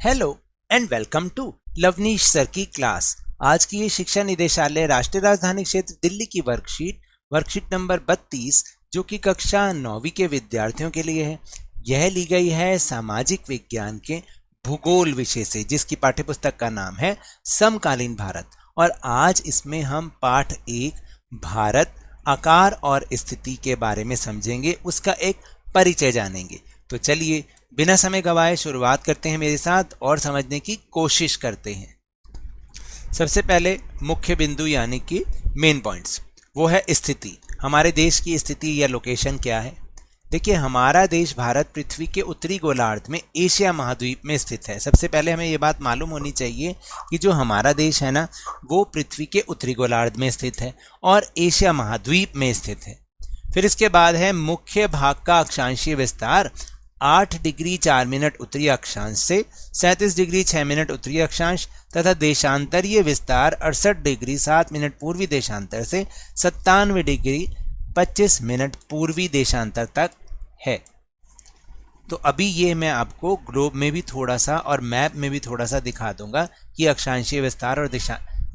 Hello and welcome to Lavneesh sir की class. आज की ये शिक्षा निदेशालय राष्ट्रीय राजधानी क्षेत्र दिल्ली की वर्कशीट नंबर 32 जो कि कक्षा 9वीं के विद्यार्थियों के लिए है। यह ली गई है सामाजिक विज्ञान के भूगोल विषय से, जिसकी पाठ्यपुस्तक का नाम है समकालीन भारत। और आज इसमें हम पाठ 1 भारत आकार और स्थिति के बारे में समझेंगे, उसका एक परिचय जानेंगे। तो चलिए बिना समय गवाए शुरुआत करते हैं मेरे साथ और समझने की कोशिश करते हैं। सबसे पहले मुख्य बिंदु यानी कि मेन पॉइंट्स, वो है स्थिति। हमारे देश की स्थिति या लोकेशन क्या है। देखिए, हमारा देश भारत पृथ्वी के उत्तरी गोलार्ध में एशिया महाद्वीप में स्थित है। सबसे पहले हमें ये बात मालूम होनी चाहिए कि जो हमारा देश है ना, वो पृथ्वी के उत्तरी गोलार्ध में स्थित है और एशिया महाद्वीप में स्थित है। फिर इसके बाद है मुख्य भाग का अक्षांशीय विस्तार 8 डिग्री 4 मिनट उत्तरी अक्षांश से 37 डिग्री 6 मिनट उत्तरी अक्षांश तथा देशांतरीय विस्तार 68 डिग्री 7 मिनट पूर्वी देशांतर से 97 डिग्री 25 मिनट पूर्वी देशांतर तक है। तो अभी ये मैं आपको ग्लोब में भी थोड़ा सा और मैप में भी थोड़ा सा दिखा दूंगा कि अक्षांशीय विस्तार और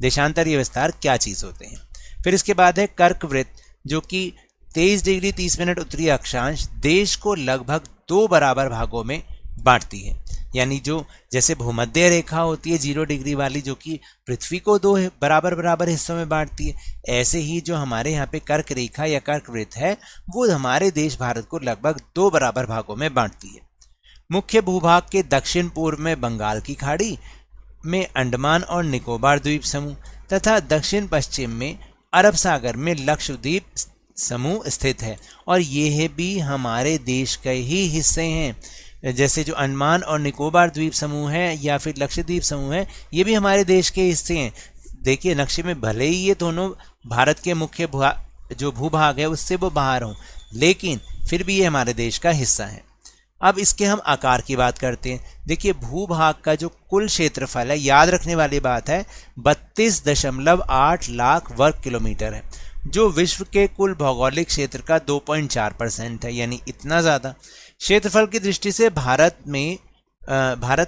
देशांतरीय विस्तार क्या चीज़ होते हैं। फिर इसके बाद है कर्कवृत्त जो कि 23 डिग्री 30 मिनट उत्तरी अक्षांश देश को लगभग 2 बराबर भागों में बांटती है। यानी जो जैसे भूमध्य रेखा होती है 0 डिग्री वाली, जो कि पृथ्वी को 2 बराबर हिस्सों में बांटती है, ऐसे ही जो हमारे यहाँ पे कर्क रेखा या कर्कवृत्त है वो हमारे देश भारत को लगभग 2 बराबर भागों में बांटती है। मुख्य भूभाग के दक्षिण पूर्व में बंगाल की खाड़ी में अंडमान और निकोबार द्वीप समूह तथा दक्षिण पश्चिम में अरब सागर में लक्षद्वीप समूह स्थित है और ये भी हमारे देश के ही हिस्से हैं। जैसे जो अंडमान और निकोबार द्वीप समूह है या फिर लक्षद्वीप समूह है, ये भी हमारे देश के हिस्से हैं। देखिए नक्शे में भले ही ये दोनों भारत के मुख्य जो भूभाग है उससे वो बाहर हों, लेकिन फिर भी ये हमारे देश का हिस्सा है। अब इसके हम आकार की बात करते हैं। देखिए भूभाग का जो कुल क्षेत्रफल है, याद रखने वाली बात है, 32.8 लाख वर्ग किलोमीटर है, जो विश्व के कुल भौगोलिक क्षेत्र का 2.4% है, यानी इतना ज़्यादा। क्षेत्रफल की दृष्टि से भारत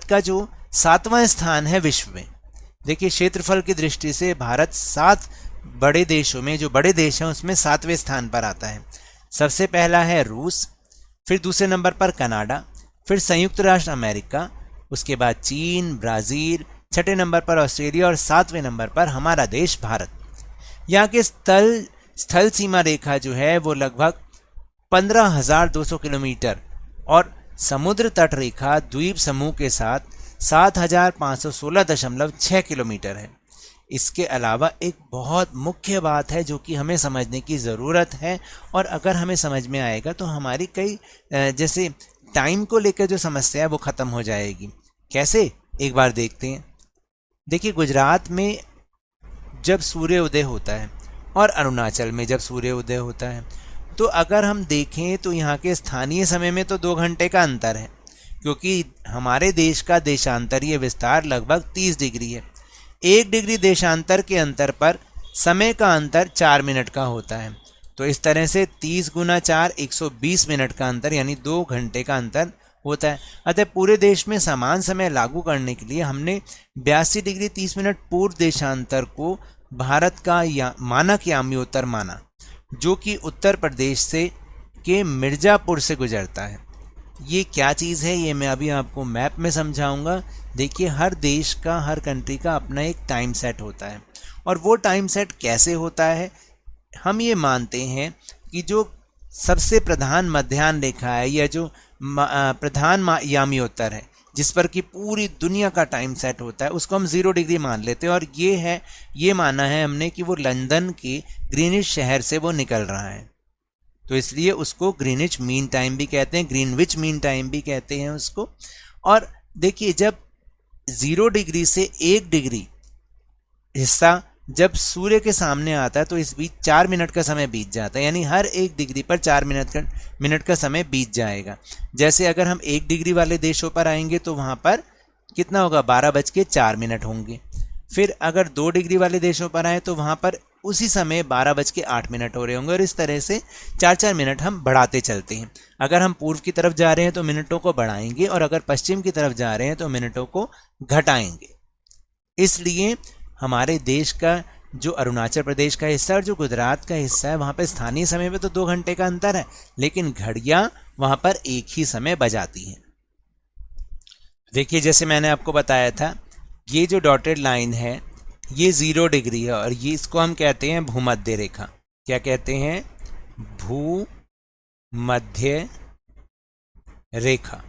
का जो 7वां स्थान है विश्व में। देखिए क्षेत्रफल की दृष्टि से भारत 7 बड़े देशों में, जो बड़े देश हैं उसमें 7वें स्थान पर आता है। सबसे पहला है रूस, फिर दूसरे नंबर पर कनाडा, फिर संयुक्त राष्ट्र अमेरिका, उसके बाद चीन, ब्राज़ील, छठे नंबर पर ऑस्ट्रेलिया और 7वें नंबर पर हमारा देश भारत। यहाँ के स्थल सीमा रेखा जो है वो लगभग 15,200 किलोमीटर और समुद्र तट रेखा द्वीप समूह के साथ 7,516.6 किलोमीटर है। इसके अलावा एक बहुत मुख्य बात है जो कि हमें समझने की ज़रूरत है, और अगर हमें समझ में आएगा तो हमारी कई जैसे टाइम को लेकर जो समस्या है वो ख़त्म हो जाएगी। कैसे, एक बार देखते हैं। देखिए गुजरात में जब सूर्योदय होता है और अरुणाचल में जब सूर्योदय होता है, तो अगर हम देखें तो यहाँ के स्थानीय समय में तो 2 घंटे का अंतर है, क्योंकि हमारे देश का देशांतरीय विस्तार लगभग 30 डिग्री है। 1 डिग्री देशांतर के अंतर पर समय का अंतर 4 मिनट का होता है। तो इस तरह से 30 गुना 4 120 मिनट का अंतर यानी 2 घंटे का अंतर होता है। अतः पूरे देश में समान समय लागू करने के लिए हमने 82 डिग्री 30 मिनट पूर्व देशांतर को भारत का मानक याम्योत्तर माना, जो कि उत्तर प्रदेश से के मिर्ज़ापुर से गुजरता है। ये क्या चीज़ है ये मैं अभी आपको मैप में समझाऊंगा। देखिए हर देश का, हर कंट्री का अपना एक टाइम सेट होता है, और वो टाइम सेट कैसे होता है, हम ये मानते हैं कि जो सबसे प्रधान मध्याह्न रेखा है या जो प्रधान याम्योत्तर है जिस पर कि पूरी दुनिया का टाइम सेट होता है, उसको हम 0 डिग्री मान लेते हैं। और ये माना है हमने कि वो लंदन के ग्रीनिच शहर से वो निकल रहा है, तो इसलिए उसको ग्रीनिच मीन टाइम भी कहते हैं, ग्रीनविच मीन टाइम भी कहते हैं उसको। और देखिए जब 0 डिग्री से 1 डिग्री हिस्सा जब सूर्य के सामने आता है तो इस बीच 4 मिनट का समय बीत जाता है, यानी हर 1 डिग्री पर 4 मिनट का समय बीत जाएगा। जैसे अगर हम 1 डिग्री वाले देशों पर आएंगे तो वहाँ पर कितना होगा, 12:04 होंगे। फिर अगर 2 डिग्री वाले देशों पर आए तो वहाँ पर उसी समय 12:08 हो रहे होंगे, और इस तरह से 4-4 मिनट हम बढ़ाते चलते हैं। अगर हम पूर्व की तरफ जा रहे हैं तो मिनटों को बढ़ाएंगे, और अगर पश्चिम की तरफ जा रहे हैं तो मिनटों को घटाएंगे। इसलिए हमारे देश का जो अरुणाचल प्रदेश का हिस्सा और जो गुजरात का हिस्सा है, वहाँ पर स्थानीय समय में तो 2 घंटे का अंतर है, लेकिन घड़ियाँ वहाँ पर एक ही समय बजाती हैं। देखिए, जैसे मैंने आपको बताया था, ये जो डॉटेड लाइन है ये 0 डिग्री है, और ये इसको हम कहते हैं भूमध्य रेखा। क्या कहते हैं? भूमध्य रेखा,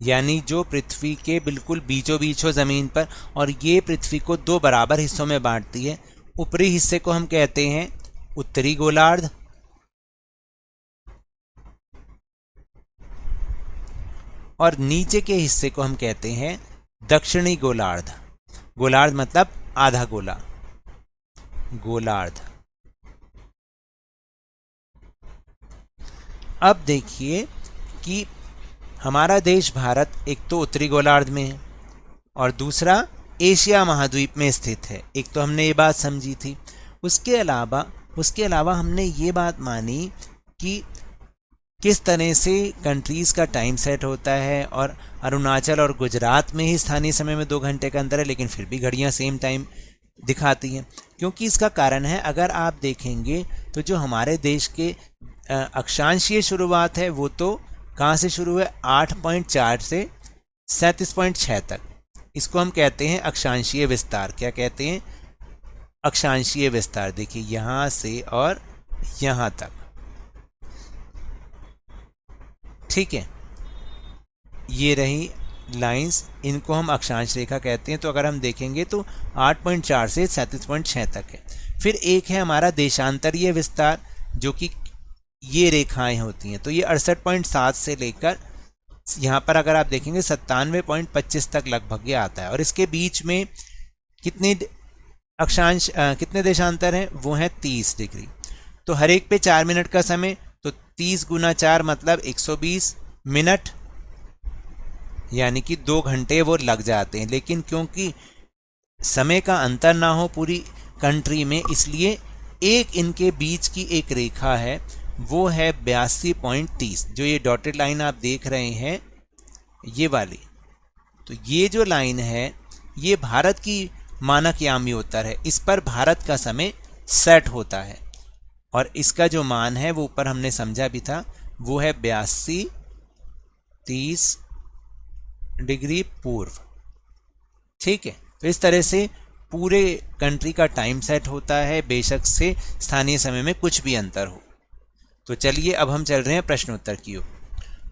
यानी जो पृथ्वी के बिल्कुल बीचों बीच हो ज़मीन पर, और ये पृथ्वी को 2 बराबर हिस्सों में बांटती है। ऊपरी हिस्से को हम कहते हैं उत्तरी गोलार्ध, और नीचे के हिस्से को हम कहते हैं दक्षिणी गोलार्ध। गोलार्ध मतलब आधा गोला, गोलार्ध। अब देखिए कि हमारा देश भारत एक तो उत्तरी गोलार्ध में है और दूसरा एशिया महाद्वीप में स्थित है। एक तो हमने ये बात समझी थी। उसके अलावा हमने ये बात मानी कि किस तरह से कंट्रीज़ का टाइम सेट होता है, और अरुणाचल और गुजरात में ही स्थानीय समय में 2 घंटे का अंतर है, लेकिन फिर भी घड़ियाँ सेम टाइम दिखाती हैं। क्योंकि इसका कारण है, अगर आप देखेंगे तो जो हमारे देश के अक्षांशीय शुरुआत है वो तो कहाँ से शुरू है? 8.4 से 37.6 तक। इसको हम कहते हैं अक्षांशीय विस्तार। क्या कहते हैं? अक्षांशीय विस्तार। देखिए, यहाँ से और यहाँ तक, ठीक है, ये रही लाइंस, इनको हम अक्षांश रेखा कहते हैं। तो अगर हम देखेंगे तो 8.4 से 37.6 तक है। फिर एक है हमारा देशांतरीय विस्तार, जो कि ये रेखाएं होती हैं। तो ये 68.7 से लेकर यहाँ पर अगर आप देखेंगे 97.25 तक लगभग ये आता है। और इसके बीच में कितने कितने देशांतर हैं? वो हैं 30 डिग्री। तो हर एक पे 4 मिनट का समय, तो 30 गुना 4 मतलब 120 मिनट, यानी कि 2 घंटे वो लग जाते हैं। लेकिन क्योंकि समय का अंतर ना हो पूरी कंट्री में, इसलिए एक इनके बीच की एक रेखा है, वो है 82.30। जो ये डॉटेड लाइन आप देख रहे हैं, ये वाली, तो ये जो लाइन है ये भारत की मानक यामी उत्तर है। इस पर भारत का समय सेट होता है, और इसका जो मान है वो ऊपर हमने समझा भी था, वो है 82-30 डिग्री पूर्व। ठीक है, तो इस तरह से पूरे कंट्री का टाइम सेट होता है, बेशक से स्थानीय समय में कुछ भी अंतर हो। तो चलिए अब हम चल रहे हैं प्रश्नोत्तर की ओर।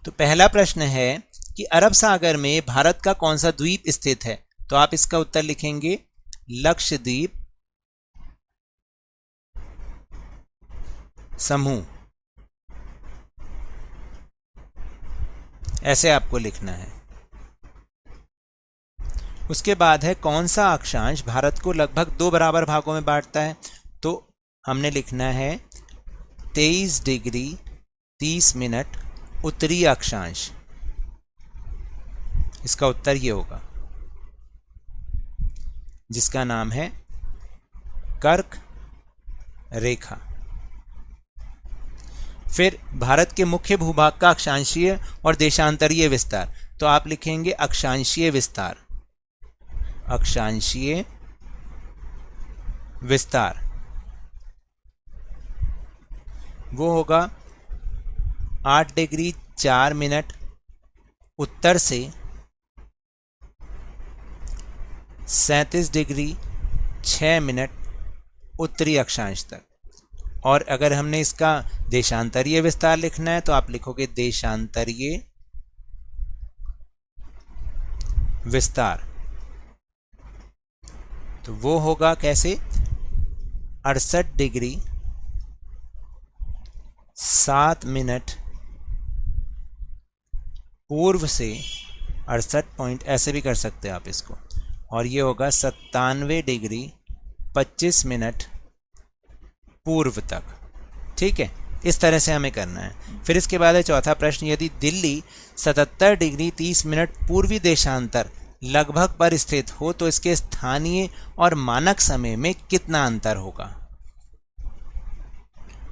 तो पहला प्रश्न है कि अरब सागर में भारत का कौन सा द्वीप स्थित है? तो आप इसका उत्तर लिखेंगे लक्षद्वीप समूह, ऐसे आपको लिखना है। उसके बाद है कौन सा अक्षांश भारत को लगभग 2 बराबर भागों में बांटता है? तो हमने लिखना है 23 डिग्री 30 मिनट उत्तरी अक्षांश। इसका उत्तर ये होगा, जिसका नाम है कर्क रेखा। फिर भारत के मुख्य भूभाग का अक्षांशीय और देशांतरीय विस्तार, तो आप लिखेंगे अक्षांशीय विस्तार, अक्षांशीय विस्तार। वो होगा 8 डिग्री 4 मिनट उत्तर से 37 डिग्री 6 मिनट उत्तरी अक्षांश तक। और अगर हमने इसका देशांतरीय विस्तार लिखना है तो आप लिखोगे देशांतरीय विस्तार। तो वो होगा कैसे? 68 डिग्री 7 मिनट पूर्व से 68 पॉइंट, ऐसे भी कर सकते हैं आप इसको, और ये होगा 97 डिग्री 25 मिनट पूर्व तक। ठीक है, इस तरह से हमें करना है। फिर इसके बाद है चौथा प्रश्न, यदि दिल्ली 77 डिग्री 30 मिनट पूर्वी देशांतर लगभग पर स्थित हो तो इसके स्थानीय और मानक समय में कितना अंतर होगा?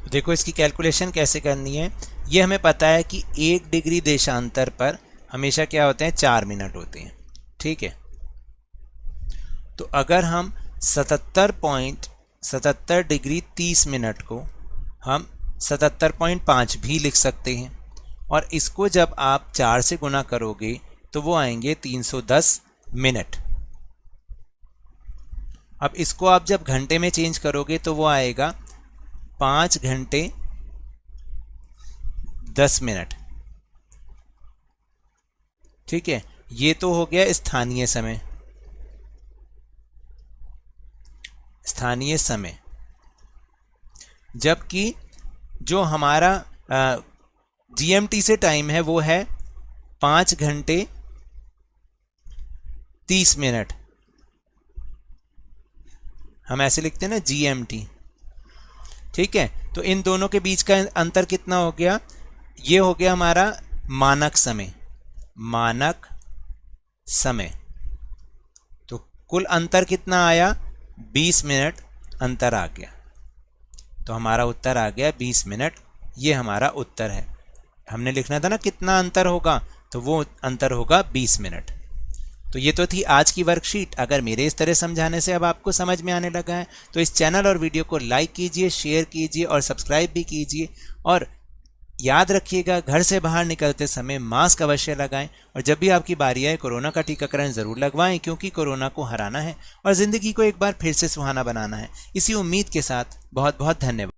देखो इसकी कैलकुलेशन कैसे करनी है। ये हमें पता है कि 1 डिग्री देशांतर पर हमेशा क्या होते हैं, 4 मिनट होते हैं। ठीक है, तो अगर हम 77 डिग्री 30 मिनट को हम 77.5 भी लिख सकते हैं, और इसको जब आप 4 से गुना करोगे तो वो आएंगे 310 मिनट। अब इसको आप जब घंटे में चेंज करोगे तो वो आएगा 5 घंटे 10 मिनट। ठीक है, ये तो हो गया स्थानीय समय। स्थानीय समय, जबकि जो हमारा जीएमटी से टाइम है वो है 5 घंटे 30 मिनट। हम ऐसे लिखते हैं ना जीएमटी। ठीक है, तो इन दोनों के बीच का अंतर कितना हो गया, ये हो गया हमारा मानक समय। मानक समय, तो कुल अंतर कितना आया, 20 मिनट अंतर आ गया। तो हमारा उत्तर आ गया 20 मिनट। ये हमारा उत्तर है। हमने लिखना था ना कितना अंतर होगा, तो वो अंतर होगा 20 मिनट। तो ये तो थी आज की वर्कशीट। अगर मेरे इस तरह समझाने से अब आपको समझ में आने लगा है तो इस चैनल और वीडियो को लाइक कीजिए, शेयर कीजिए और सब्सक्राइब भी कीजिए। और याद रखिएगा, घर से बाहर निकलते समय मास्क अवश्य लगाएं, और जब भी आपकी बारी आए कोरोना का टीकाकरण ज़रूर लगवाएं, क्योंकि कोरोना को हराना है और ज़िंदगी को एक बार फिर से सुहाना बनाना है। इसी उम्मीद के साथ बहुत बहुत धन्यवाद।